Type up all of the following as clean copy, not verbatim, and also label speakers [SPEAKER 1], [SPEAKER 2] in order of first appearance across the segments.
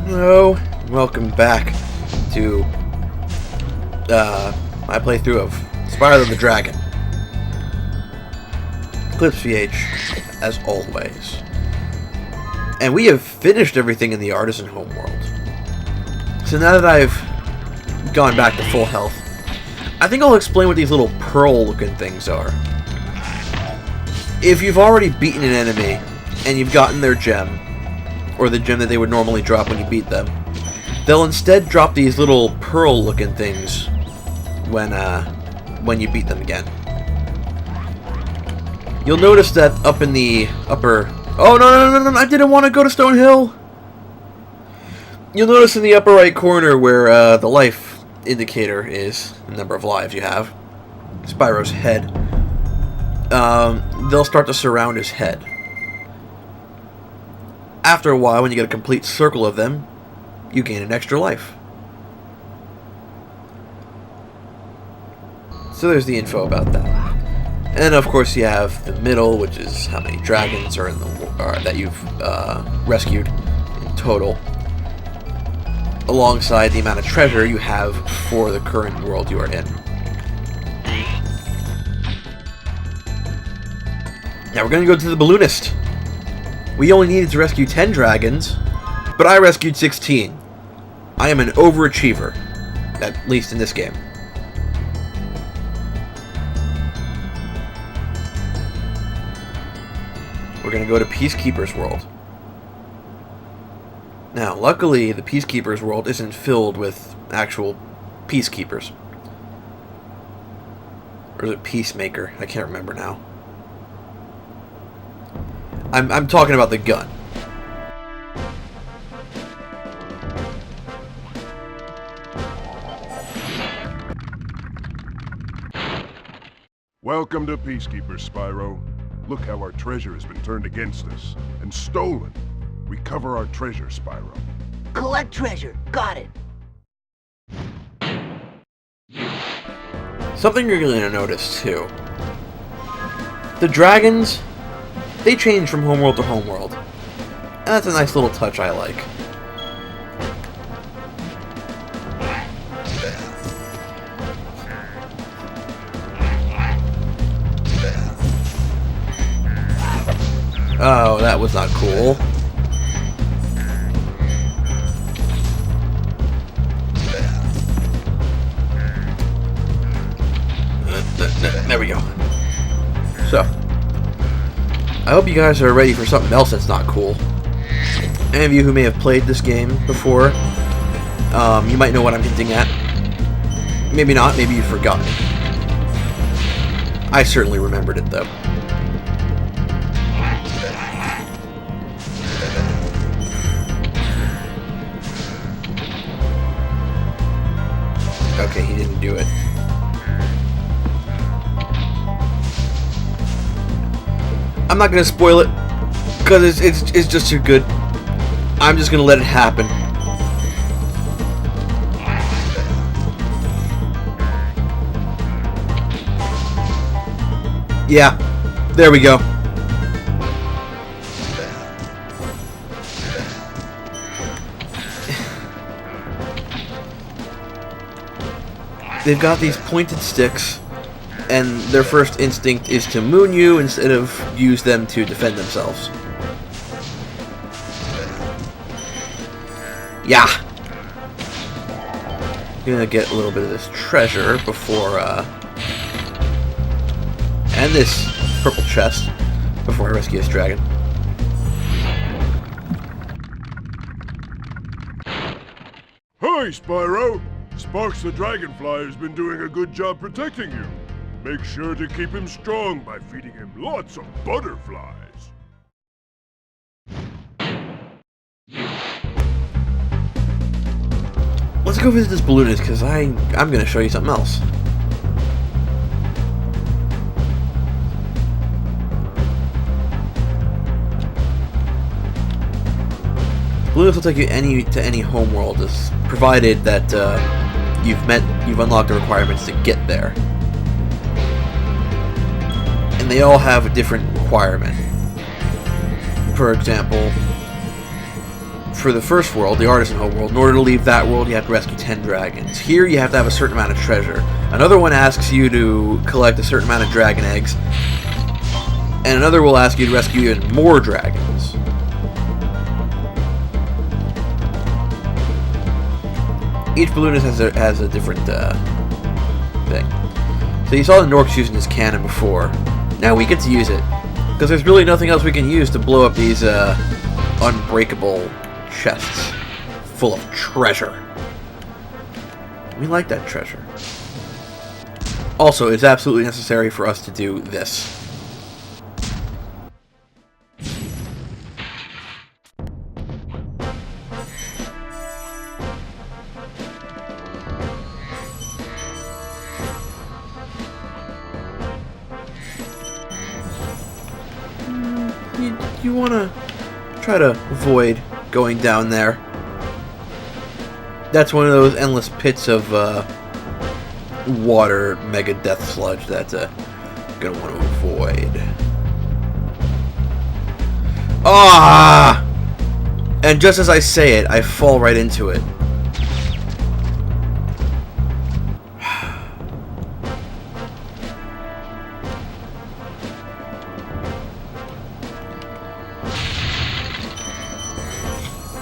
[SPEAKER 1] Hello, welcome back to my playthrough of Spyro the Dragon. clipsvh, as always. And we have finished everything in the Artisan homeworld. So now that I've gone back to full health, I think I'll explain what these little pearl-looking things are. If you've already beaten an enemy, and you've gotten their gem, or the gem that they would normally drop when you beat them, they'll instead drop these little pearl-looking things when you beat them again. You'll notice that up in the upper... Oh, no, I didn't want to go to Stone Hill! You'll notice in the upper right corner where the life indicator is, the number of lives you have, Spyro's head, they'll start to surround his head. After a while, when you get a complete circle of them, you gain an extra life. So there's the info about that. And of course you have the middle, which is how many dragons are in the that you've rescued in total, alongside the amount of treasure you have for the current world you are in. Now we're going to go to the balloonist. We only needed to rescue 10 dragons, but I rescued 16. I am an overachiever, at least in this game. We're going to go to Peacekeeper's World. Now, luckily, the Peacekeeper's World isn't filled with actual peacekeepers. Or is it Peacemaker? I can't remember now. I'm talking about the gun.
[SPEAKER 2] Welcome to Peacekeepers, Spyro. Look how our treasure has been turned against us and stolen. Recover our treasure, Spyro.
[SPEAKER 3] Collect treasure. Got it.
[SPEAKER 1] Something you're going to notice, too. The dragons, they change from homeworld to homeworld. And that's a nice little touch I like. Oh, that was not cool. There we go. So, I hope you guys are ready for something else that's not cool. Any of you who may have played this game before, you might know what I'm hinting at. Maybe not, maybe you've forgotten. I certainly remembered it, though. Okay, he didn't do it. I'm not gonna spoil it because it's just too good. I'm just gonna let it happen. Yeah, there we go. They've got these pointed sticks, and their first instinct is to moon you instead of use them to defend themselves. Yeah! Gonna get a little bit of this treasure before, and this purple chest before I rescue this dragon.
[SPEAKER 2] Hi, Spyro! Sparks the Dragonfly has been doing a good job protecting you. Make sure to keep him strong by feeding him lots of butterflies.
[SPEAKER 1] Let's go visit this balloonist, because I'm going to show you something else. Balloonist will take you to any homeworld, provided that you've unlocked the requirements to get there. And they all have a different requirement. For example, for the first world, the Artisan Home world, in order to leave that world, you have to rescue 10 dragons. Here, you have to have a certain amount of treasure. Another one asks you to collect a certain amount of dragon eggs. And another will ask you to rescue even more dragons. Each balloonist has a different thing. So you saw the Norks using this cannon before. Now we get to use it. Because there's really nothing else we can use to blow up these unbreakable chests full of treasure. We like that treasure. Also, it's absolutely necessary for us to do this. You want to try to avoid going down there. That's one of those endless pits of water mega death sludge that you're going to want to avoid. Ah! And just as I say it, I fall right into it.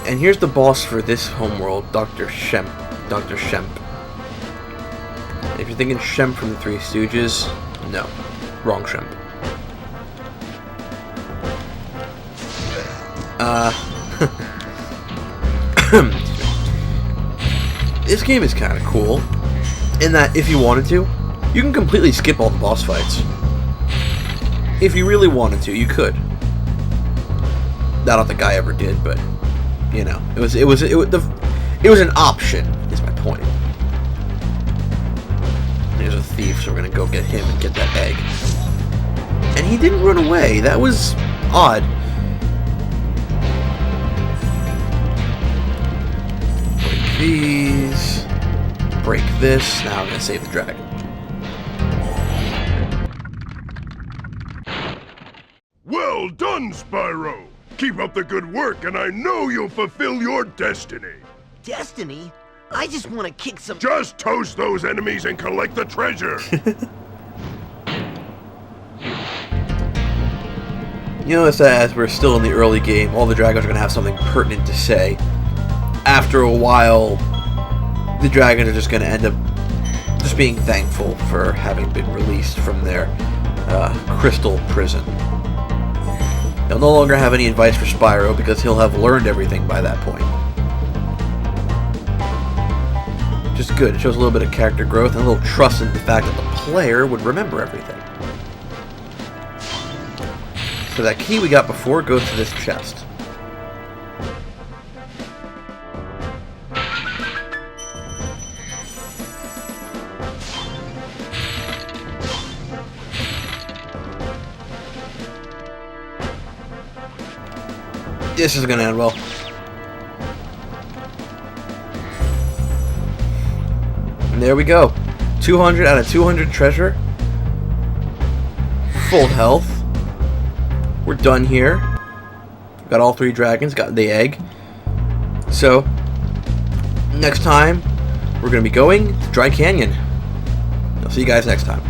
[SPEAKER 1] And here's the boss for this homeworld, Dr. Shemp. Dr. Shemp. If you're thinking Shemp from the Three Stooges, no. Wrong Shemp. This game is kind of cool, in that if you wanted to, you can completely skip all the boss fights. If you really wanted to, you could. I don't think I ever did, but... you know, it was an option, is my point. There's a thief, so we're gonna go get him and get that egg. And he didn't run away. That was odd. Break these. Break this. Now I'm gonna save the dragon.
[SPEAKER 2] Well done, Spyro! Keep up the good work, and I know you'll fulfill your destiny.
[SPEAKER 3] Destiny? I just want to kick some...
[SPEAKER 2] Just toast those enemies and collect the treasure.
[SPEAKER 1] You notice that as we're still in the early game, all the dragons are going to have something pertinent to say. After a while, the dragons are just going to end up just being thankful for having been released from their crystal prison. They'll no longer have any advice for Spyro because he'll have learned everything by that point. Which is good. It shows a little bit of character growth and a little trust in the fact that the player would remember everything. So that key we got before goes to this chest. This is gonna end well. And there we go. 200 out of 200 treasure. Full health. We're done here. Got all 3 dragons, got the egg. So, next time, we're gonna be going to Dry Canyon. I'll see you guys next time.